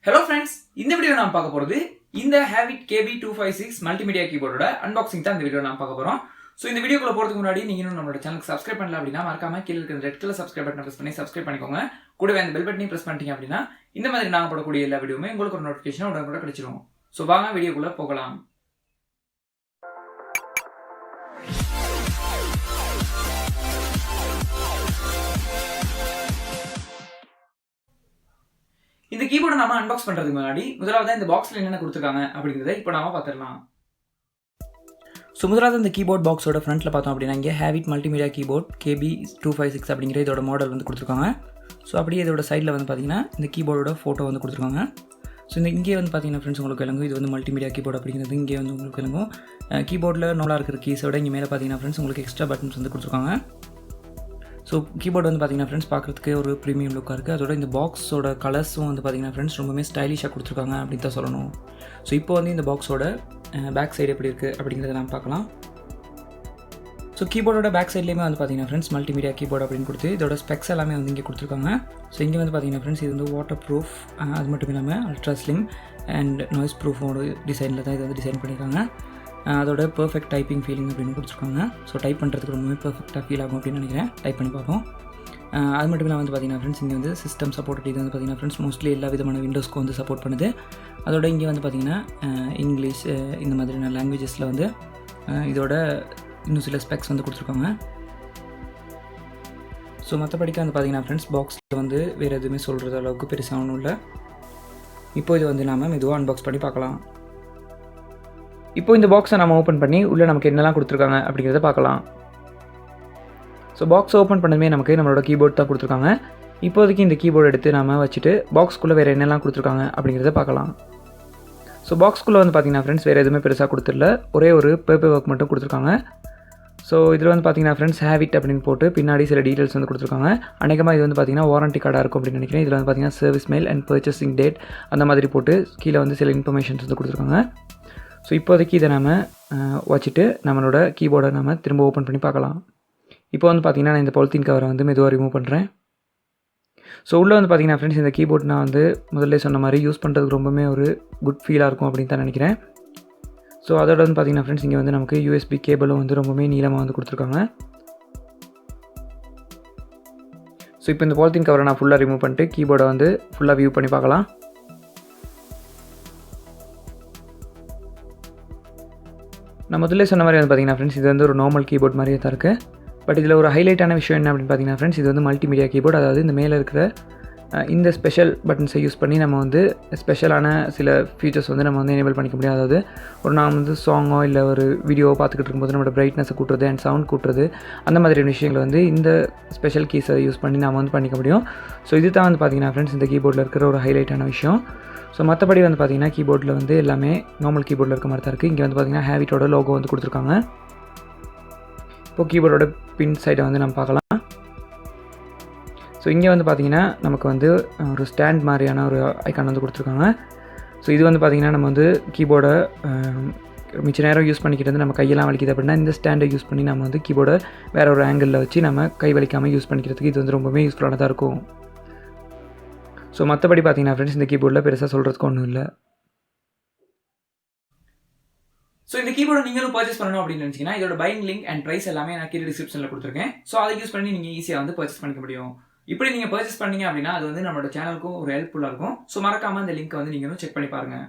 Hello friends, இந்த video நாம் பார்க்க போறது இந்த Havit KB256 மல்டிமீடியா கீபோர்டோட அன்பாக்சிங் தான் இந்த வீடியோ நாம் பார்க்க போறோம். சோ இந்த வீடியோக்குள்ள போறதுக்கு முன்னாடி நீங்க இன்னும் நம்மளோட சேனலுக்கு சப்ஸ்கிரைப் பண்ணல அப்படினா மறக்காம கீழ இருக்கிற ரெட் கலர் சப்ஸ்கிரைப் பட்டனை பிரஸ் பண்ணி சப்ஸ்கிரைப் பண்ணிக்கோங்க. கூடவே அந்த பெல் பட்டனையும் பிரஸ் பண்ணிட்டீங்க அப்படினா இந்த மாதிரி நாங்க போடக்கூடிய எல்லா வீடியோவுமே உங்களுக்கு ஒரு நோட்டிஃபிகேஷன் உடனே கிடைச்சிரும். சோ வாங்க வீடியோக்குள்ள போகலாம். இந்த கீபோர்டை நாம அன்பாக்ஸ் பண்றதுக்கு முன்னாடி முதலாவது இந்த பாக்ஸ்ல என்னென்ன கொடுத்துருக்காங்க அப்படிங்கறதை இப்போ நாம பார்த்துடலாம். ஸோ முதலாவது இந்த கீபோர்ட் பாக்ஸோட ஃப்ரண்ட்ல பார்த்தோம் அப்படின்னா இங்கே Havit மல்டிமீடியா கீபோர்ட் KB256 அப்படிங்கிற இதோட மாடல் வந்து கொடுத்துருக்காங்க. ஸோ அப்படியே இதோட சைடில் வந்து பார்த்தீங்கன்னா இந்த கீபோர்டோட ஃபோட்டோ வந்து கொடுத்துருக்காங்க. ஸோ இந்த இங்கே வந்து பார்த்தீங்கன்னா ஃப்ரெண்ட்ஸ் உங்களுக்கு விளங்கும் இது வந்து மல்டிமீடியா கீபோர்ட் அப்படிங்கிறது இங்கே வந்து உங்களுக்கு விளங்கும். கீபோர்டில் நார்மலாக இருக்கிற கீஸோட இங்கே மேலே பார்த்தீங்கன்னா ஃப்ரெண்ட்ஸ் உங்களுக்கு எக்ஸ்ட்ரா பட்டன்ஸ் வந்து கொடுத்துருக்காங்க. ஸோ கீபோர்டு வந்து பார்த்தீங்கன்னா ஃப்ரெண்ட்ஸ் பார்க்குறதுக்கு ஒரு ப்ரீமியம் லுக்காக இருக்குது. அதோட இந்த பாக்ஸோட கலர்ஸும் வந்து பார்த்தீங்கன்னா ஃப்ரெண்ட்ஸ் ரொம்பவே ஸ்டைலிஷாக கொடுத்துருக்காங்க அப்படின்னு தான் சொல்லணும். ஸோ இப்போ வந்து இந்த பாக்ஸோட பேக் சைடு எப்படி இருக்குது அப்படிங்கிறத நம்ம பார்க்கலாம். ஸோ கீபோர்டோட பேக் சைட்லேயுமே வந்து பார்த்தீங்கன்னா ஃப்ரெண்ட்ஸ் மல்டிமீடியா கீபோர்டு அப்படின்னு கொடுத்து இதோட ஸ்பெக்ஸ் எல்லாமே வந்து இங்கே கொடுத்துருக்காங்க. ஸோ இங்கே வந்து பார்த்தீங்கன்னா ஃப்ரெண்ட்ஸ் இது வந்து வாட்டர் ப்ரூஃப், அது மட்டும் இல்லாமல் அல்ட்ரா ஸ்லிம் அண்ட் நாய்ஸ் ப்ரூஃபோட டிசைனில் தான் இது வந்து டிசைன் பண்ணியிருக்காங்க. அதோட பர்ஃபெக்ட் டைப்பிங் ஃபீலிங் அப்படின்னு கொடுத்துருக்காங்க. ஸோ டைப் பண்ணுறதுக்கு ரொம்பவே பர்ஃபெக்டாக ஃபீல் ஆகும் அப்படின்னு நினைக்கிறேன். டைப் பண்ணி பார்ப்போம். அது மட்டும் இல்லாமல் வந்து பார்த்தீங்கன்னா ஃப்ரெண்ட்ஸ் இங்கே வந்து சிஸ்டம் சப்போர்ட் இது வந்து பார்த்தீங்கன்னா ஃப்ரெண்ட்ஸ் மோஸ்ட்லி எல்லா விதமான விண்டோஸ்க்கும் வந்து சப்போர்ட் பண்ணுது. அதோட இங்கே வந்து பார்த்தீங்கன்னா இங்கிலீஷ் இந்த மாதிரியான லாங்குவேஜஸில் வந்து இதோட இன்னும் சில ஸ்பெக்ஸ் வந்து கொடுத்துருக்காங்க. ஸோ மற்றபடிக்கு வந்து பார்த்தீங்கன்னா ஃப்ரெண்ட்ஸ் பாக்ஸில் வந்து வேறு எதுவுமே சொல்கிறது அளவுக்கு பெருசாக ஒன்றும் இல்லை. இப்போ இது வந்து நாம் மெதுவாக அன்பாக்ஸ் பண்ணி பார்க்கலாம். இப்போ இந்த பாக்ஸை நம்ம ஓப்பன் பண்ணி உள்ளே நமக்கு என்னெல்லாம் கொடுத்துருக்காங்க அப்படிங்கிறத பார்க்கலாம். ஸோ பாக்ஸ் ஓப்பன் பண்ணதுமே நமக்கு நம்மளோட கீபோர்ட் தான் கொடுத்துருக்காங்க. இப்போதைக்கு இந்த கீபோர்டு எடுத்து நம்ம வச்சுட்டு பாக்ஸ்க்குள்ளே வேறு என்னெல்லாம் கொடுத்துருக்காங்க அப்படிங்கிறத பார்க்கலாம். ஸோ பாக்ஸ்க்குள்ளே வந்து பார்த்தீங்கன்னா ஃப்ரெண்ட்ஸ் வேறு எதுவுமே பெருசாக கொடுத்துடல, ஒரே ஒரு பேப்பர் ஒர்க் மட்டும் கொடுத்துருக்காங்க. ஸோ இதில் வந்து பார்த்தீங்கன்னா ஃப்ரெண்ட்ஸ் Havit அப்படின்னு போட்டு பின்னாடி சில டீட்டெயில்ஸ் வந்து கொடுத்துருக்காங்க. அநேகமாக இது வந்து பார்த்தீங்கன்னா வாரண்டி கார்டாக இருக்கும் அப்படின்னு நினைக்கிறேன். இதில் வந்து பார்த்தீங்கன்னா service mail and purchasing date அந்த மாதிரி போட்டு கீழே வந்து சில இன்ஃபர்மேஷன்ஸ் வந்து கொடுத்துருக்காங்க. ஸோ இப்போதைக்கு இதை நம்ம வச்சுட்டு நம்மளோட கீபோர்டை நம்ம திரும்ப ஓப்பன் பண்ணி பார்க்கலாம். இப்போ வந்து பார்த்திங்கன்னா நான் இந்த பாலித்தீன் கவரை வந்து மெதுவாக ரிமூவ் பண்ணுறேன். ஸோ உள்ளே வந்து பார்த்திங்கன்னா ஃப்ரெண்ட்ஸ் இந்த கீபோர்ட் நான் வந்து முதல்ல சொன்ன மாதிரி யூஸ் பண்ணுறதுக்கு ரொம்பவே ஒரு குட் ஃபீலாக இருக்கும் அப்படின்னு தான் நினைக்கிறேன். ஸோ அதோட வந்து பார்த்திங்கன்னா ஃப்ரெண்ட்ஸ் இங்கே வந்து நமக்கு USB கேபிளும் வந்து ரொம்பவே நீளமாக வந்து கொடுத்துருக்காங்க. ஸோ இப்போ இந்த பாலித்தீன் கவரை நான் ஃபுல்லாக ரிமூவ் பண்ணிட்டு கீபோர்டை வந்து ஃபுல்லாக வியூ பண்ணி பார்க்கலாம். நான் முதல்ல சொன்ன மாதிரி வந்து பார்த்தீங்கன்னா ஃப்ரெண்ட்ஸ் இது வந்து ஒரு நார்மல் கீபோர்ட் மாதிரியே தான் இருக்குது. பட் இதில் ஒரு ஹைலைட்டான விஷயம் என்ன அப்படின்னு பார்த்தீங்கன்னா ஃப்ரெண்ட்ஸ் இது வந்து மல்டிமீடியா கீபோர்ட். அதாவது இந்த மேலே இருக்கிற இந்த ஸ்பெஷல் பட்டன்ஸை யூஸ் பண்ணி நம்ம வந்து ஸ்பெஷலான சில ஃபீச்சர்ஸ் வந்து நம்ம வந்து எனேபிள் பண்ணிக்க முடியும். அதாவது ஒரு நான் வந்து சாங்கோ இல்லை ஒரு வீடியோவோ பார்த்துக்கிட்டு இருக்கும்போது நம்மளோட பிரைட்னஸை கூட்டுறது அண்ட் சவுண்ட் கூட்டுறது அந்த மாதிரியான விஷயங்களை வந்து இந்த ஸ்பெஷல் கீஸை யூஸ் பண்ணி நம்ம வந்து பண்ணிக்க முடியும். ஸோ இது தான் வந்து பார்த்தீங்கன்னா ஃப்ரெண்ட்ஸ் இந்த கீபோர்டில் இருக்கிற ஒரு ஹைலைட்டான விஷயம். ஸோ மற்றபடி வந்து பார்த்திங்கன்னா கீபோர்டில் வந்து எல்லாமே நார்மல் கீபோர்டில் இருக்க மாதிரி தான் இருக்குது. இங்கே வந்து பார்த்திங்கன்னா Havitோட லோகோ வந்து கொடுத்துருக்காங்க. இப்போது கீபோர்டோட பின் சைடை வந்து நம்ம பார்க்கலாம். ஸோ இங்கே வந்து பார்த்திங்கன்னா நமக்கு வந்து ஒரு ஸ்டாண்ட் மாதிரியான ஒரு ஐக்கான் வந்து கொடுத்துருக்காங்க. ஸோ இது வந்து பார்த்திங்கன்னா நம்ம வந்து கீபோர்டை மிச்ச நேரம் யூஸ் பண்ணிக்கிட்டு வந்து நம்ம கையெல்லாம் வலிக்குது அப்படின்னா இந்த ஸ்டாண்டை யூஸ் பண்ணி நம்ம வந்து கீபோர்டை வேறு ஒரு ஆங்கிளில் வச்சு நம்ம கை வலிக்காமல் யூஸ் பண்ணிக்கிறதுக்கு இது வந்து ரொம்பவே யூஸ்ஃபுல்லானதாக இருக்கும். ஸோ மற்றபடி பார்த்தீங்கன்னா ஃப்ரெண்ட்ஸ் இந்த கீபோர்டில் பெருசாக சொல்கிறதுக்கு ஒன்றும் இல்லை. ஸோ இந்த கீபோர்டை நீங்களும் பர்ச்சேஸ் பண்ணணும் அப்படின்னு நினச்சிங்கன்னா இதோட பையிங் லிங்க் அண்ட் ப்ரைஸ் எல்லாமே நான் கீழே டிஸ்கிரிப்ஷனில் கொடுத்துருக்கேன். ஸோ அதை யூஸ் பண்ணி நீங்கள் ஈஸியாக வந்து பர்ச்சேஸ் பண்ணிக்க முடியும். இப்படி நீங்கள் பர்ச்சேஸ் பண்ணீங்க அப்படின்னா அது வந்து நம்மளோட சேனலுக்கும் ஒரு ஹெல்ப்ஃபுல்லாக இருக்கும். ஸோ மறக்காமல் இந்த லிங்க்கை வந்து நீங்களும் செக் பண்ணி பாருங்கள்.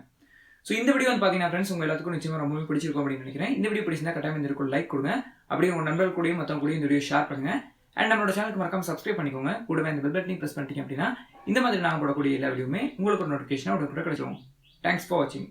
ஸோ இந்த வீடியோ வந்து பார்த்தீங்கன்னா ஃப்ரெண்ட்ஸ் உங்கள் எல்லாத்துக்கும் நிச்சயமாக ரொம்பவே பிடிச்சிருக்கும் அப்படின்னு நினைக்கிறேன். இந்த வீடியோ பிடிச்சிருந்தா கட்டாயம் இந்த வீடியோக்கு லைக் கொடுங்க. அப்படியே உங்கள் நண்பர்கள் கூடயும் மற்றவங்க கூடயும் இந்த வீடியோ ஷேர் பண்ணுங்கள். அண்ட் நம்மளோட சேனலுக்கு மறக்காம சப்ஸ்கிரைப் பண்ணிக்கோங்க. கூடவே அந்த பெல் பட்டனையும் ப்ரெஸ் பண்ணிட்டீங்க அப்படின்னா இந்த மாதிரி நாங்கள் போடக்கூடிய எல்லா வீடியோவுமே உங்களுக்கு ஒரு நோட்டிஃபிகேஷனாக உடனே கிடைச்சிடும். தேங்க்ஸ் ஃபார் வாட்சிங்.